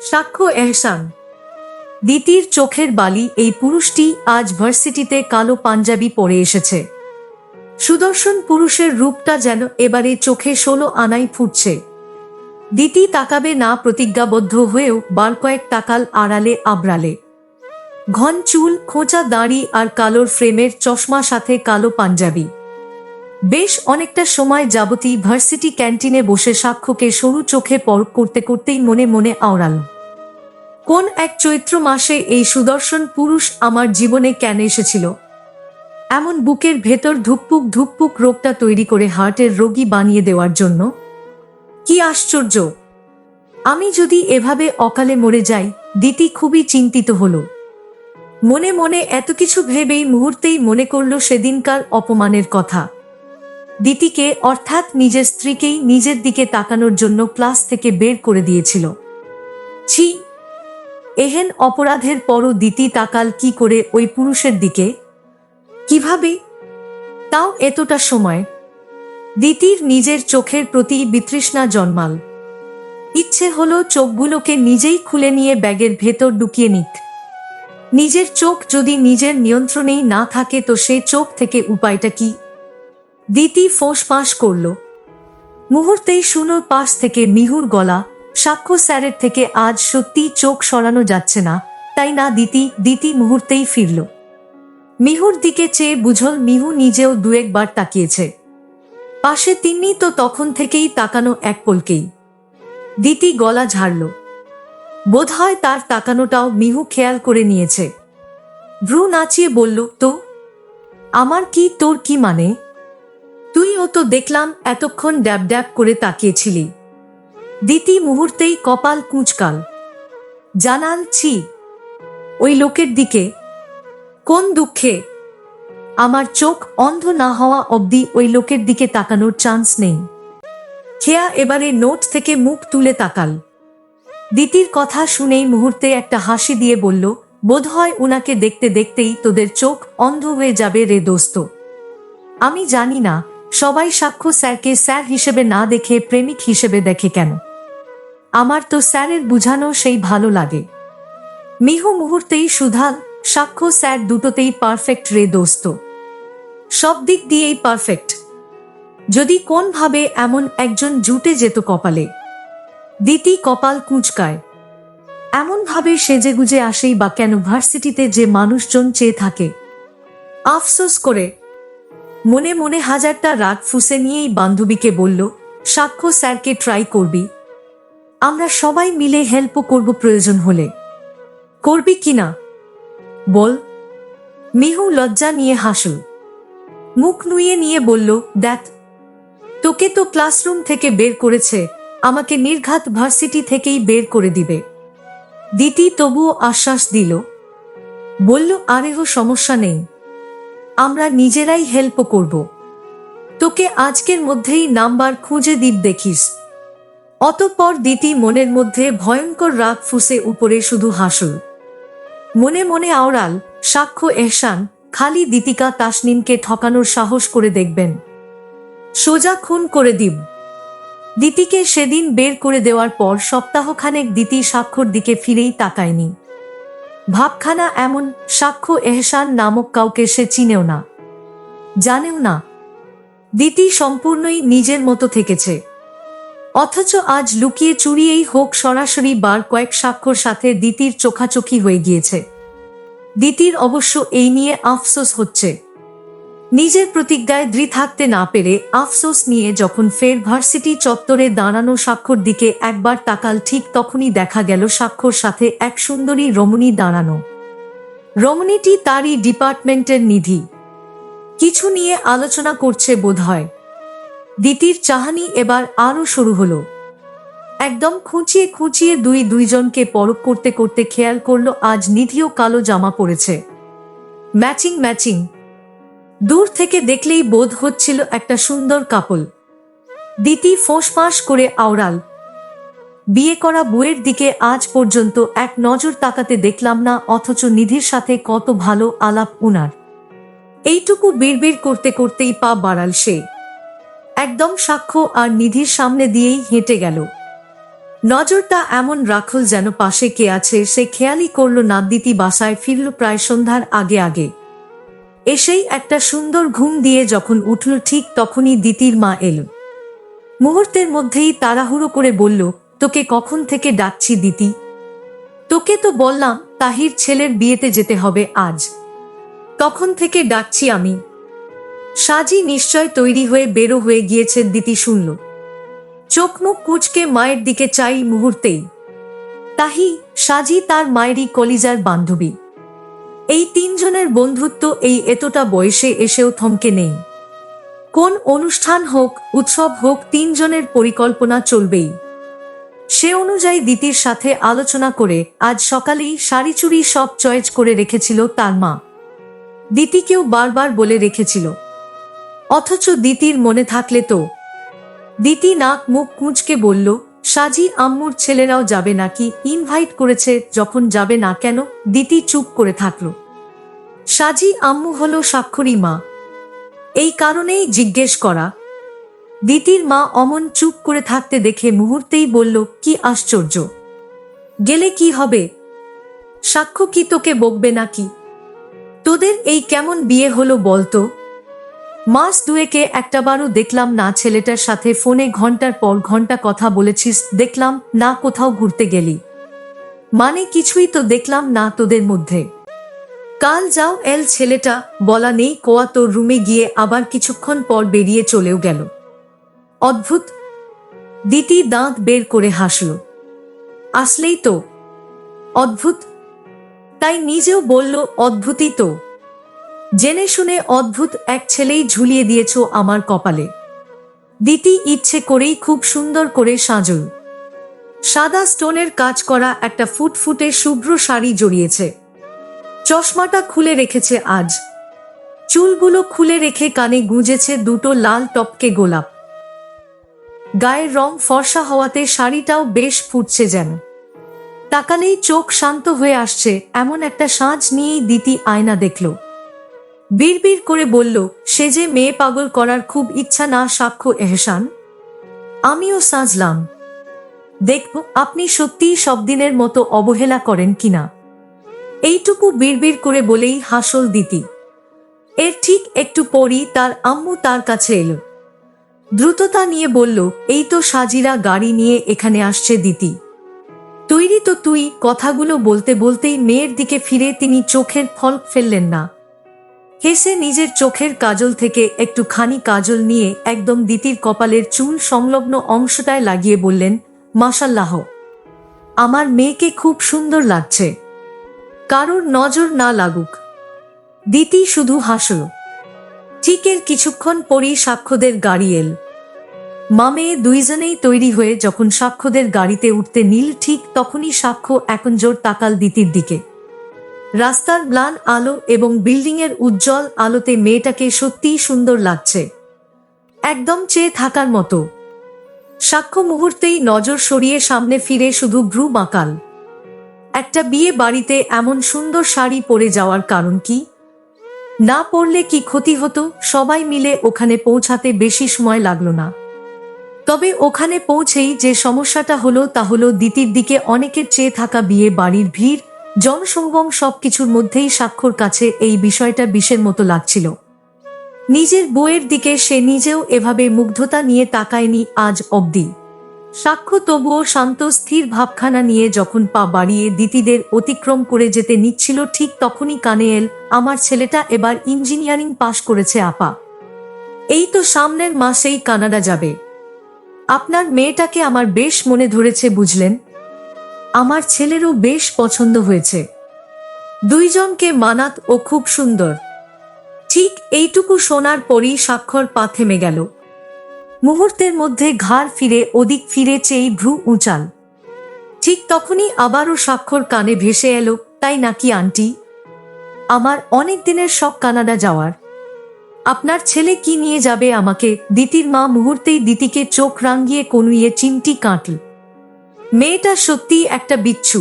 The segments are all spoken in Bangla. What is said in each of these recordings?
সাক্ষ্য এহসান। দিতির চোখের বালি এই পুরুষটি আজ ভার্সিটিতে কালো পাঞ্জাবি পরে এসেছে। সুদর্শন পুরুষের রূপটা যেন এবারে চোখে 16 আনাই ফুটছে। দিতি তাকাবে না প্রতিজ্ঞাবদ্ধ হয়েও বার কয়েক তাকাল আড়ালে আবরালে। ঘন চুল, খোঁচা দাড়ি আর কালোর ফ্রেমের চশমা, সাথে কালো পাঞ্জাবি। বেশ অনেকটা সময় যাবতী ভার্সিটি ক্যান্টিনে বসে সাক্ষ্যকে সরু চোখে পরখ করতে করতেই মনে মনে আওড়াল, কোন এক চৈত্র মাসে এই সুদর্শন পুরুষ আমার জীবনে কেন এসেছিল? এমন বুকের ভেতর ধুকপুক ধুকপুক রোগটা তৈরি করে হার্টের রোগী বানিয়ে দেওয়ার জন্য? কি আশ্চর্য! আমি যদি এভাবে অকালে মরে যাই। দিতি খুবই চিন্তিত হল। মনে মনে এত কিছু ভেবেই মুহূর্তেই মনে করল সেদিনকার অপমানের কথা। দিতিকে, অর্থাৎ নিজের স্ত্রীকেই নিজের দিকে তাকানোর জন্য ক্লাস থেকে বের করে দিয়েছিল। ছি! এহেন অপরাধের পরও দিতি তাকাল কি করে ওই পুরুষের দিকে? কিভাবে? তাও এতটা সময়? দিতির নিজের চোখের প্রতি বিতৃষ্ণা জন্মাল। ইচ্ছে হলো চোখগুলোকে নিজেই খুলে নিয়ে ব্যাগের ভেতর ঢুকিয়ে নিক। নিজের চোখ যদি নিজের নিয়ন্ত্রণেই না থাকে তো সেই চোখ থেকে উপায়টা কি? দিতি ফোঁস-ফাঁস করল। মুহূর্তেই শুনোর পাশ থেকে মিহুর গলা, সাক্ষ্য স্যারের থেকে আজ সত্যি চোখ সরানো যাচ্ছে না, তাই না দিতি? দিতি মুহূর্তেই ফিরল। মিহুর দিকে চেয়ে বুঝল মিহু নিজেও দু একবার তাকিয়েছে। পাশে তিন্নি তো তখন থেকেই তাকানো এক পলকেই। দিতি গলা ঝাড়ল। বোধহয় তার তাকানোটাও মিহু খেয়াল করে নিয়েছে। ভ্রু নাচিয়ে বলল, তো আমার কি, তোর কি মানে? তুইও তো দেখলাম এতক্ষণ ড্যাব ড্যাব করে তাকিয়েছিলি। দিতি মুহূর্তেই কপাল কুঁচকাল। জানাল, ছি! ওই লোকের দিকে? কোন দুঃখে? আমার চোখ অন্ধ না হওয়া অবধি ওই লোকের দিকে তাকানোর চান্স নেই। খেয়া এবারে নোট থেকে মুখ তুলে তাকাল। দিতির কথা শুনেই মুহূর্তে একটা হাসি দিয়ে বলল, বোধহয় উনাকে দেখতে দেখতেই তোদের চোখ অন্ধ হয়ে যাবে রে দোস্ত। আমি জানি না সবাই সাক্ষ্য স্যারকে স্যার হিসেবে না দেখে প্রেমিক হিসেবে দেখে কেন। আমার তো স্যারের বুঝানো সেই ভালো লাগে। মিহু মুহূর্তেই শুধাল, সাক্ষ্য স্যার দুটোতেই পারফেক্ট রে দোস্ত। সব দিক দিয়েই পারফেক্ট। যদি কোনভাবে এমন একজন জুটে যেত কপালে। দিতি কপাল কুঁচকায়। এমন ভাবে সেজেগুজে আসেই বা কেন ভার্সিটিতে যে মানুষজন চেয়ে থাকে? আফসোস করে মনে মনে হাজারটা রাগ ফুঁসে নিয়েই বান্ধবীকে বলল, সাক্ষ্য স্যারকে ট্রাই করবি? আমরা সবাই মিলে হেল্পও করব প্রয়োজন হলে। করবি কিনা বল? মিহু লজ্জা নিয়ে হাসল। মুখ নুইয়ে নিয়ে বলল, দেখ, তোকে তো ক্লাসরুম থেকে বের করেছে, আমাকে নির্ঘাত ভার্সিটি থেকেই বের করে দিবে। দিতি তবুও আশ্বাস দিল। বলল, আরেহ সমস্যা নেই, আমরা নিজেরাই হেল্প করব। তোকে আজকের মধ্যেই নাম্বার খুঁজে দিব দেখিস। অতঃপর দিতি মনের মধ্যে ভয়ঙ্কর রাগ ফুঁসে উপরে শুধু হাসল। মনে মনে আওড়াল, সাক্ষ্য এহসান খালি দিতিকা তাসনিমকে ঠকানোর সাহস করে দেখবেন, সোজা খুন করে দিব। দিতিকে সেদিন বের করে দেওয়ার পর সপ্তাহখানেক দিতি সাক্ষ্যর দিকে ফিরেই তাকায়নি। ভাবখানা এমন, সাক্ষ্য এহসান নামক কাউকে সে চিনেও না, জানেও না। দিতি সম্পূর্ণই নিজের মতো থেকেছে। অথচ আজ লুকিয়ে চুরিয়েই হোক সরাসরি বার কয়েক সাক্ষ্যর সাথে দিতির চোখাচোখি হয়ে গিয়েছে। দিতির অবশ্য এই নিয়ে আফসোস হচ্ছে। নিজের প্রতিজ্ঞায় দৃঢ় থাকতে না পেরে আফসোস নিয়ে যখন ফের ভার্সিটি চত্বরে দাঁড়ানো সাক্ষ্যর দিকে একবার তাকাল, ঠিক তখনই দেখা গেল সাক্ষ্যর সাথে এক সুন্দরী রমণী দাঁড়ানো। রমণীটি তারই ডিপার্টমেন্টের নিধি। কিছু নিয়ে আলোচনা করছে বোধহয়। দিতির চাহানি এবার আরো শুরু হলো। একদম খুঁচিয়ে খুঁচিয়ে দুইজনকে পরখ করতে করতে খেয়াল করলো আজ নিধিও কালো জামা পরেছে। Matching matching. দূর থেকে দেখলেই বোধ হচ্ছিল একটা সুন্দর কাপল। দিতি ফোঁস-ফাঁস করে আওড়াল, বিয়ে করা বউয়ের দিকে আজ পর্যন্ত এক নজর তাকাতে দেখলাম না, অথচ নিধির সাথে কত ভালো আলাপ উনার। এইটুকু বিড়বিড় করতে করতেই পা বাড়াল সে। একদম সাক্ষ্য আর নিধির সামনে দিয়েই হেঁটে গেল। নজরটা এমন রাখল যেন পাশে কে আছে সে খেয়ালই করল না। দিতি বাসায় ফিরল প্রায় সন্ধ্যার আগে আগে। এসেই একটা সুন্দর ঘুম দিয়ে যখন উঠল ঠিক তখনই দিতির মা এলো। মুহূর্তের মধ্যেই তাড়াহুড়ো করে বলল, তোকে কখন থেকে ডাকছি দিতি? তোকে তো বললাম তাহির ছেলের বিয়েতে যেতে হবে আজ। তখন থেকে ডাকছি আমি। সাজি নিশ্চয় তৈরি হয়ে বেরো হয়ে গিয়েছে। দিতি শুনল, চোখ মুখ কুঁচকে মায়ের দিকে চাই মুহূর্তেই। তাহি, সাজি তার মায়েরই কলিজার বান্ধবী। এই তিনজনের বন্ধুত্ব এই এতটা বয়সে এসেও থমকে নেই। কোন অনুষ্ঠান হোক, উৎসব হোক, তিনজনের পরিকল্পনা চলবেই। সে অনুযায়ী দিতির সাথে আলোচনা করে আজ সকালেই শাড়ি চুড়ি সব চয়েস করে রেখেছিল তার মা। দিতিকেও বারবার বলে রেখেছিল, অথচ দিতির মনে থাকলে তো। দিতি নাক মুখ কুঁচকে বলল, সাজি আম্মুর ছেলেরাও যাবে নাকি? ইনভাইট করেছে যখন যাবে না কেন? দিতি চুপ করে থাকল। সাজি আম্মু হলো স্বাক্ষরী মা, এই কারণেই জিজ্ঞেস করা। দিতির মা অমন চুপ করে থাকতে দেখে মুহূর্তেই বলল, কি আশ্চর্য, গেলে কি হবে? সাক্ষ্য কি তোকে বকবে নাকি? তোদের এই কেমন বিয়ে হলো বলতো? মাস দুয়েকে একটাবারও দেখলাম না ছেলেটার সাথে ফোনে ঘন্টার পর ঘন্টা কথা বলেছিস, দেখলাম না কোথাও ঘুরতে গেলি, মানে কিছুই তো দেখলাম না তোদের মধ্যে। কাল যাও এল ছেলেটা, বলা নেই কোয়া তোর রুমে গিয়ে আবার কিছুক্ষণ পর বেরিয়ে চলেও গেল। অদ্ভুত। দিতি দাঁত বের করে হাসল। আসলেই তো অদ্ভুত। তাই নিজেও বলল, অদ্ভুতই তো। জেনে শুনে অদ্ভুত এক ছেলেই ঝুলিয়ে দিয়েছ আমার কপালে। দিতি ইচ্ছে করেই খুব সুন্দর করে সাজল। সাদা স্টোনের কাজ করা একটা ফুটফুটে শুভ্র শাড়ি জড়িয়েছে। চশমাটা খুলে রেখেছে আজ। চুলগুলো খুলে রেখে কানে গুঁজেছে দুটো লাল টপকে গোলাপ। গায়ের রং ফর্সা হওয়াতে শাড়িটাও বেশ ফুটছে যেন। তাকালেই চোখ শান্ত হয়ে আসছে এমন একটা সাজ নিয়েই দিতি আয়না দেখল। বিড়বিড় করে বলল, সে যে মেয়ে পাগল করার খুব ইচ্ছা না সাক্ষ্য এহসান? আমিও সাজলাম, দেখব আপনি সত্যিই সব দিনের মতো অবহেলা করেন কিনা। এইটুকু বিড়বিড় করে বলেই হাসল দিতি। এর ঠিক একটু পরই তার আম্মু তার কাছে এলো। দ্রুততা নিয়ে বলল, এই তো সাজিরা গাড়ি নিয়ে এখানে আসছে দিতি। তৈরি তো তুই? কথাগুলো বলতে বলতেই মেয়ের দিকে ফিরে তিনি চোখের ফলক ফেললেন না। হেসে নিজের চোখের কাজল থেকে একটুখানি কাজল নিয়ে একদম দিতির কপালের চুল সংলগ্ন অংশটায় লাগিয়ে বললেন, মাশাল্লাহ, আমার মেয়েকে খুব সুন্দর লাগছে, কারোর নজর না লাগুক। দিতি শুধু হাসল। ঠিক এর কিছুক্ষণ পরই সাক্ষ্যদের গাড়ি এল। মামেয়ে দুইজনেই তৈরি হয়ে যখন সাক্ষ্যদের গাড়িতে উঠতে নীল ঠিক তখনই সাক্ষ্য এখন জোর তাকাল দিতির দিকে। রাস্তার ম্লান আলো এবং বিল্ডিংয়ের উজ্জ্বল আলোতে মেয়েটাকে সত্যিই সুন্দর লাগছে, একদম চেয়ে থাকার মতো। সাক্ষ্য মুহূর্তেই নজর সরিয়ে সামনে ফিরে শুধু ভ্রু বাঁকাল। একটা বিয়ে বাড়িতে এমন সুন্দর শাড়ি পরে যাওয়ার কারণ কি? না পরলে কি ক্ষতি হতো? সবাই মিলে ওখানে পৌঁছাতে বেশি সময় লাগলো না। তবে ওখানে পৌঁছেই যে সমস্যাটা হলো তা হলো দিতির দিকে অনেকের চেয়ে থাকা বিয়ে বাড়ির ভিড়, জনসমাগম, সবকিছুর মধ্যেই সাক্ষ্যর কাছে এই বিষয়টা বিষের মতো লাগছিল। নিজের বউয়ের দিকে সে নিজেও এভাবে মুগ্ধতা নিয়ে তাকায়নি আজ অবধি। সাক্ষ্য তবুও শান্ত স্থির ভাবখানা নিয়ে যখন পা বাড়িয়ে দিতিদের অতিক্রম করে যেতে নিচ্ছিল ঠিক তখনই কানে এল, আমার ছেলেটা এবার ইঞ্জিনিয়ারিং পাশ করেছে আপা। এই তো সামনের মাসেই কানাডা যাবে। আপনার মেয়েটাকে আমার বেশ মনে ধরেছে বুঝলেন। আমার ছেলেরও বেশ পছন্দ হয়েছে। দুইজনকে মানাত ও খুব সুন্দর। ঠিক এইটুকু শোনার পরই সাক্ষর পা থেমে গেল। মুহূর্তের মধ্যে ঘাড় ফিরে ওদিক ফিরে চেয়ে ভ্রু উঁচাল। ঠিক তখনই আবারও সাক্ষর কানে ভেসে এলো, তাই নাকি আন্টি? আমার অনেক দিনের শখ কানাডা যাওয়ার। আপনার ছেলে কি নিয়ে যাবে আমাকে? দিতির মা মুহূর্তেই দিতিকে চোখ রাঙিয়ে কনুইয়ে চিমটি কাটল। মেয়েটা সত্যিই একটা বিচ্ছু।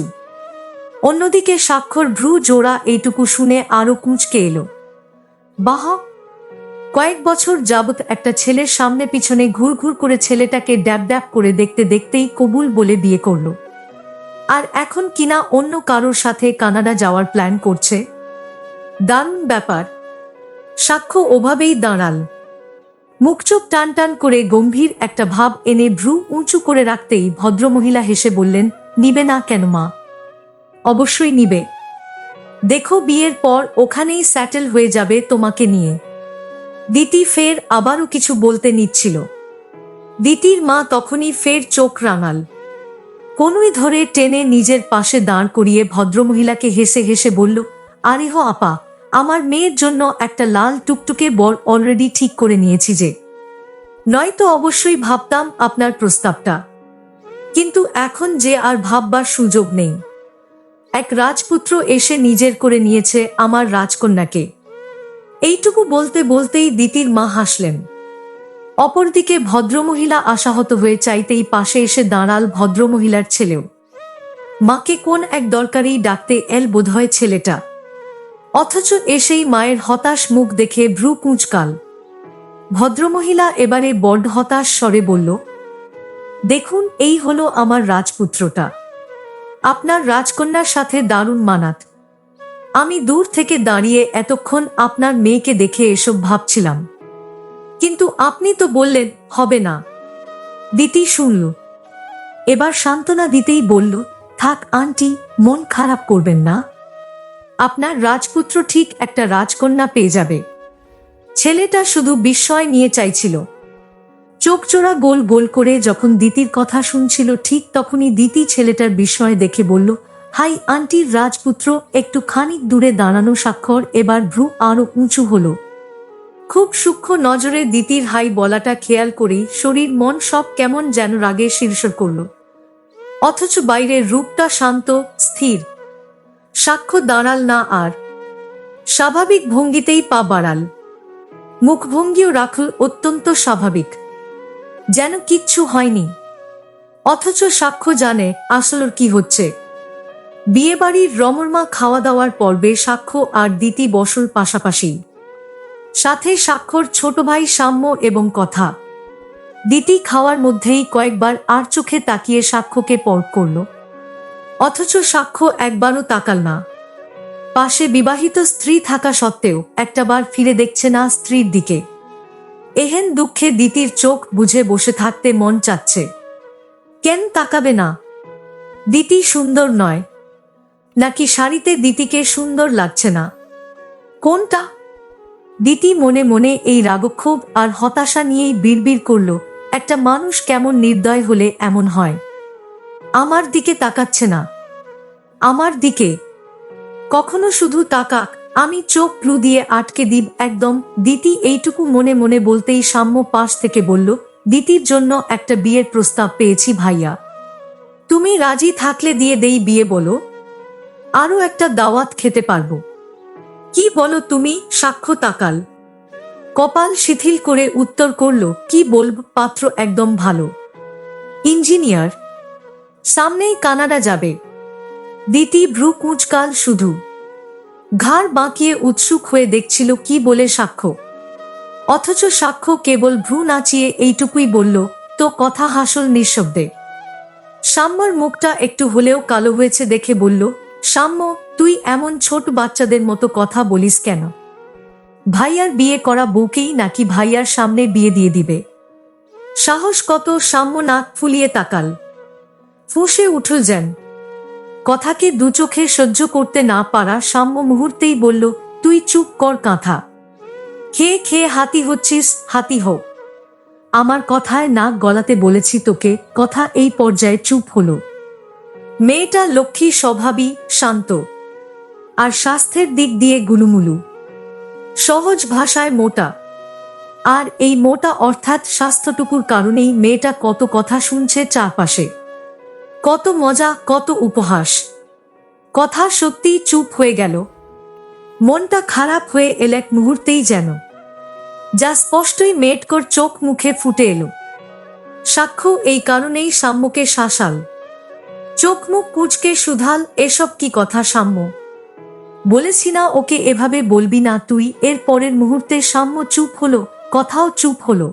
অন্যদিকে সাক্ষর ভ্রু জোড়া এইটুকু শুনে আরো কুঁচকে এলো। বাহ, কয়েক বছর যাবৎ একটা ছেলের সামনে পিছনে ঘুরঘুর করে ছেলেটাকে ড্যাব ড্যাব করে দেখতে দেখতেই কবুল বলে বিয়ে করলো। আর এখন কিনা অন্য কারোর সাথে কানাডা যাওয়ার প্ল্যান করছে। দারুণ ব্যাপার। সাক্ষ্য ওভাবেই দাঁড়াল, মুখ চোখ টান টান করে গম্ভীর একটা ভাব এনে ভ্রু উঁচু করে রাখতেই ভদ্রমহিলা হেসে বললেন, নিবে না কেন মা? অবশ্যই নিবে। দেখো বিয়ের পর ওখানেই সেটেল হয়ে যাবে তোমাকে নিয়ে। দিতি ফের আবারও কিছু বলতে নিচ্ছিল। দিতির মা তখনই ফের চোখ রাঙাল, কোনই ধরে টেনে নিজের পাশে দাঁড় করিয়ে ভদ্রমহিলাকে হেসে হেসে বলল, আরে হো আপা, আমার মেয়ের জন্য একটা লাল টুকটুকে বর অলরেডি ঠিক করে নিয়েছি যে। নয়তো অবশ্যই ভাবতাম আপনার প্রস্তাবটা, কিন্তু এখন যে আর ভাববার সুযোগ নেই। এক রাজপুত্র এসে নিজের করে নিয়েছে আমার রাজকন্যাকে। এইটুকু বলতে বলতেই দিতির মা হাসলেন। অপরদিকে ভদ্রমহিলা আশাহত হয়ে চাইতেই পাশে এসে দাঁড়াল ভদ্রমহিলার ছেলেও। মাকে কোন এক দরকারেই ডাকতে এল বোধহয় ছেলেটা, অথচ এসেই মায়ের হতাশ মুখ দেখে ভ্রু কুঁচকাল। ভদ্রমহিলা এবারে বড্ড হতাশ স্বরে বলল, দেখুন এই হলো আমার রাজপুত্রটা, আপনার রাজকন্যার সাথে দারুণ মানাত। আমি দূর থেকে দাঁড়িয়ে এতক্ষণ আপনার মেয়েকে দেখে এসব ভাবছিলাম, কিন্তু আপনি তো বললেন হবে না। দিতি শুনল, এবার সান্ত্বনা দিতেই বলল, থাক আন্টি, মন খারাপ করবেন না, আপনার রাজপুত্র ঠিক একটা রাজকন্যা পেয়ে যাবে। ছেলেটা শুধু বিস্ময় নিয়ে চাইছিল। চোখচোরা গোল গোল করে যখন দিতির কথা শুনছিল ঠিক তখনই দিতি ছেলেটার বিস্ময় দেখে বলল, হাই আন্টির রাজপুত্র। একটু খানিক দূরে দাঁড়ানো স্বাক্ষর এবার ভ্রু আরো উঁচু হলো। খুব সূক্ষ্ম নজরে দিতির হাই বলাটা খেয়াল করেই শরীর মন সব কেমন যেন রাগে শিরশির করল, অথচ বাইরের রূপটা শান্ত স্থির। সাক্ষ্য দাঁড়াল না আর, স্বাভাবিক ভঙ্গিতেই পা বাড়াল, মুখভঙ্গিও রাখল অত্যন্ত স্বাভাবিক, যেন কিচ্ছু হয়নি। অথচ সাক্ষ্য জানে আসলে কি হচ্ছে। বিয়েবাড়ির রমরমা খাওয়া দাওয়ার পর্বে সাক্ষ্য আর দিতি বসল পাশাপাশি, সাথে সাক্ষ্যর ছোট ভাই সাম্য এবং কথা। দিতি খাওয়ার মধ্যেই কয়েকবার আর চোখে তাকিয়ে সাক্ষ্যকে পরখ করল, অথচ সাক্ষ্য একবারও তাকাল না। পাশে বিবাহিত স্ত্রী থাকা সত্ত্বেও একটাবার ফিরে দেখছে না স্ত্রীর দিকে। এহেন দুঃখে দিতির চোখ বুঝে বসে থাকতে মন চাচ্ছে। কেন তাকাবে না? দিতি সুন্দর নয় নাকি শাড়িতে দিতিকে সুন্দর লাগছে না? কোনটা? দিতি মনে মনে এই রাগক্ষোভ আর হতাশা নিয়েই বিড়বিড় করল, একটা মানুষ কেমন নির্দয় হলে এমন হয়। আমার দিকে তাকাচ্ছে না, আমার দিকে। কখনো শুধু তাকাক, আমি চোখ ব্লু দিয়ে আটকে দিব একদম। দিতি এইটুকু মনে মনে বলতেই সাম্য পাশ থেকে বলল, দিতির জন্য একটা বিয়ের প্রস্তাব পেয়েছি ভাইয়া, তুমি রাজি থাকলে দিয়ে দেই বিয়ে। বলো, আরো একটা দাওয়াত খেতে পারবো। কি বলো তুমি? সাক্ষ্য তাকাল, কপাল শিথিল করে উত্তর করল, কি বলব, পাত্র একদম ভালো, ইঞ্জিনিয়ার, সামনেই কানাডা যাবে। দিতি ভ্রু কুঁচকাল শুধু, ঘাড় বাঁকিয়ে উৎসুক হয়ে দেখছিল কি বলে সাক্ষ্য। অথচ সাক্ষ্য কেবল ভ্রু নাচিয়ে এইটুকুই বলল, তো কথা হাসল নিঃশব্দে। সাম্যর মুখটা একটু হলেও কালো হয়েছে দেখে বলল, সাম্য তুই এমন ছোট বাচ্চাদের মতো কথা বলিস কেন? ভাইয়ার বিয়ে করা বউকেই নাকি ভাইয়ার সামনে বিয়ে দিয়ে দিবে? সাহস কত? সাম্য নাক ফুলিয়ে তাকাল, ফুঁসে উঠল যেন। কথাকে দু চোখে সহ্য করতে না পারা সাম্য মুহূর্তেই বলল, তুই চুপ কর কাঁথা, খেয়ে খেয়ে হাতি হচ্ছিস, হাতি হোক। আমার কথায় নাক গলাতে বলেছি তোকে। কথা এই পর্যায়ে চুপ হলো। মেয়েটা লক্ষ্মী স্বভাবী, শান্ত, আর স্বাস্থ্যের দিক দিয়ে গুলুমুলু, সহজ ভাষায় মোটা। আর এই মোটা অর্থাৎ স্বাস্থ্যটুকুর কারণেই মেয়েটা কত কথা শুনছে চারপাশে, কত মজা, কত উপহাস। কথা সত্যিই চুপ হয়ে গেল। মনটা খারাপ হয়ে এল এক মুহূর্তেই যেন, যা স্পষ্টই মেয়েটকর চোখ মুখে ফুটে এলো। সাক্ষ্য এই কারণেই সাম্যকে শাসাল, চোখ মুখ কুঁচকে শুধাল, এসব কি কথা সাম্য? বলেছি না ওকে এভাবে বলবি না তুই। এর পরের মুহূর্তে সাম্য চুপ হলো, কথাও চুপ হলো।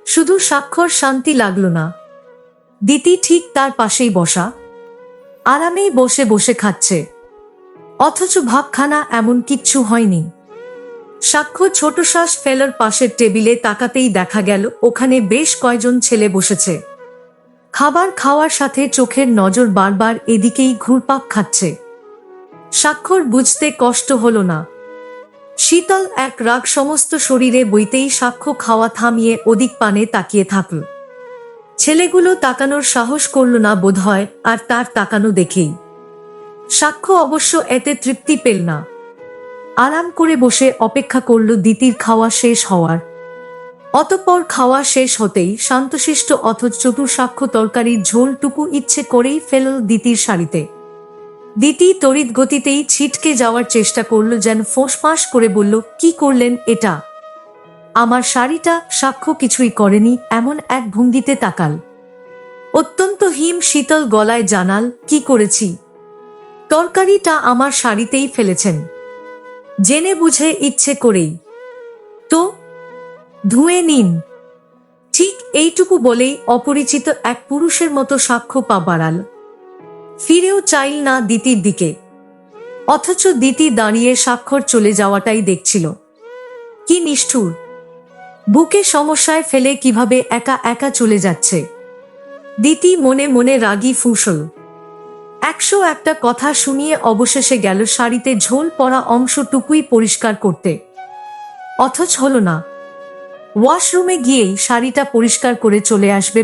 শুধু স্বাক্ষর শান্তি লাগলো না। দিতি ঠিক তার পাশেই বসা, আরামেই বসে বসে খাচ্ছে, অথচ ভাবখানা এমন কিচ্ছু হয়নি। সাক্ষ্য ছোট শ্বাস ফেলার পাশের টেবিলে তাকাতেই দেখা গেল ওখানে বেশ কয়জন ছেলে বসেছে। খাবার খাওয়ার সাথে চোখের নজর বারবার এদিকেই ঘুরপাক খাচ্ছে। স্বাক্ষর বুঝতে কষ্ট হলো না। শীতল এক রাগ সমস্ত শরীরে বইতেই সাক্ষ্য খাওয়া থামিয়ে ওদিক পানে তাকিয়ে থাকল। ছেলেগুলো তাকানোর সাহস করল না বোধহয়, আর তার তাকানো দেখেই সাক্ষ্য অবশ্য এতে তৃপ্তি পেল না। আরাম করে বসে অপেক্ষা করল দিতির খাওয়া শেষ হওয়ার। অতঃপর খাওয়া শেষ হতেই শান্তশিষ্ট অথচ চতুর সাক্ষ্য তরকারির ঝোলটুকু ইচ্ছে করেই ফেলল দিতির শাড়িতে। দিতি তড়িৎ গতিতেই ছিটকে যাওয়ার চেষ্টা করল, যেন ফোঁসফাঁস করে বলল, কি করলেন এটা? আমার শাড়িটা। সাক্ষ্য কিছুই করেনি, এমন এক ভঙ্গিতে তাকাল। অত্যন্ত হিম শীতল গলায় জানাল, কি করেছি? তরকারিটা আমার শাড়িতেই ফেলেছেন, জেনে বুঝে ইচ্ছে করেই। তো ধুয়ে নিন। ঠিক এইটুকু বলেই অপরিচিত এক পুরুষের মতো সাক্ষ্য পা বাড়াল। ফিরেও চাইল না দিতির দিকে, অথচ দিতি দাঁড়িয়ে স্বাক্ষর চলে যাওয়াটাই দেখছিল। কি নিষ্ঠুর! বুকে সমস্যায় ফেলে কিভাবে একা একা চলে যাচ্ছে। দিতি মনে মনে রাগী ফুঁসল। 101টা কথা শুনিয়ে অবশেষে গেল শাড়িতে ঝোল পড়া অংশটুকুই পরিষ্কার করতে, অথচ হলো না। ওয়াশরুমে গিয়েই শাড়িটা পরিষ্কার করে চলে আসবে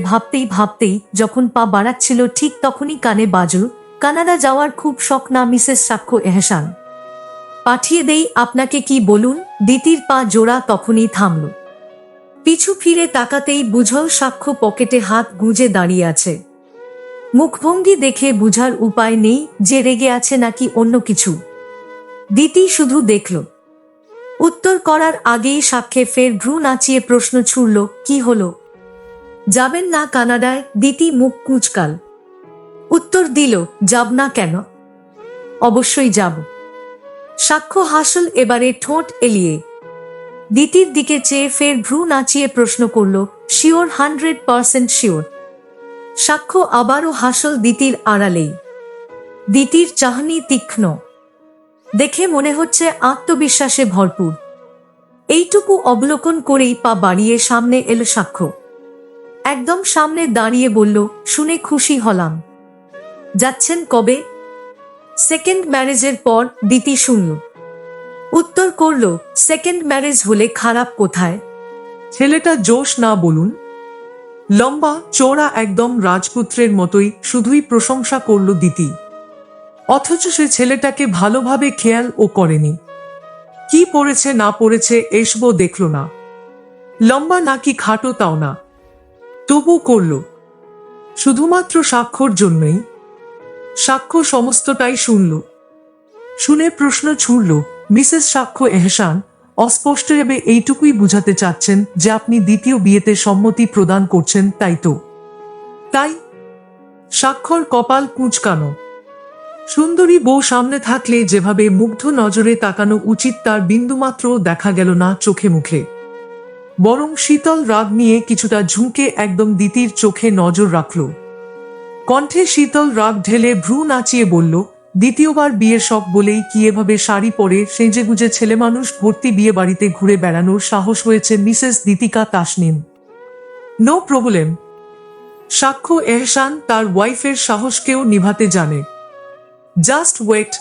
ভাবতেই যখন পা বাড়াচ্ছিল ঠিক তখনই কানে বাজল, কানাডা যাওয়ার খুব শখ না মিসেস সাক্ষ্য এহসান? পাঠিয়ে দেই আপনাকে, কি বলুন? দিতির পা জোড়া তখনই থামল। পিছু ফিরে তাকাতেই বুঝল সাক্ষ্য পকেটে হাত গুঁজে দাঁড়িয়ে আছে। মুখভঙ্গি দেখে বুঝার উপায় নেই যে রেগে আছে নাকি অন্য কিছু। দিতি শুধু দেখল। উত্তর করার আগেই সাক্ষ্যে ফের ভ্রু নাচিয়ে প্রশ্ন ছুড়ল, কি হলো? যাবেন না কানাডায়? দিতি মুখ কুঁচকাল। উত্তর দিল, যাব না কেন? অবশ্যই যাব। সাক্ষ্য হাসল এবারে ঠোঁট এলিয়ে। দিতির দিকে চেয়ে ফের ভ্রু নাচিয়ে প্রশ্ন করল, শিওর? 100% শিওর? সাক্ষ্য আবারও হাসল দিতির আড়ালেই। দিতির চাহনি তীক্ষ্ণ, দেখে মনে হচ্ছে আত্মবিশ্বাসে ভরপুর। এইটুকু অবলোকন করেই পা বাড়িয়ে সামনে এলো সাক্ষ্য। একদম সামনে দাঁড়িয়ে বলল, শুনে খুশি হলাম। যাচ্ছেন কবে? সেকেন্ড ম্যারেজের পর। দিতি শুনল, উত্তর করল, সেকেন্ড ম্যারেজ হলে খারাপ কোথায়? ছেলেটা জোশ না বলুন। লম্বা চওড়া একদম রাজপুত্রের মতোই, শুধুই প্রশংসা করল দিতি। অথচ সে ছেলেটাকে ভালোভাবে খেয়াল ও করেনি। কি পড়েছে না পড়েছে এসবও দেখল না। লম্বা নাকি খাটো তাও না, তবু করল শুধুমাত্র সাক্ষ্যর জন্যই। সাক্ষ্য সমস্তটাই শুনল। শুনে প্রশ্ন ছুড়ল, মিসেস সাক্ষ্য এহসান, অস্পষ্টভাবে এইটুকুই বুঝাতে চাচ্ছেন যে আপনি দ্বিতীয় বিয়েতে সম্মতি প্রদান করছেন, তাই তো? তাই? সাক্ষর কপাল কুঁচকানো। সুন্দরী বউ সামনে থাকলে যেভাবে মুগ্ধ নজরে তাকানো উচিত তার বিন্দুমাত্র দেখা গেল না চোখে মুখে। বরং শীতল রাগ নিয়ে কিছুটা ঝুঁকে একদম দিতির চোখে নজর রাখল। কণ্ঠে শীতল রাগ ঢেলে ভ্রু নাচিয়ে বলল, দ্বিতীয়বার বিয়ের শখ বলেই কি এভাবে শাড়ি পরে সেজেগুজে ছেলেমানুষ ভর্তি বিয়ে বাড়িতে ঘুরে বেড়ানোর সাহস হয়েছে Mrs Ditika Tasnim? No problem. Sakhya Ehsan তার ওয়াইফের সাহসকেও নিভাতে জানে। Just wait.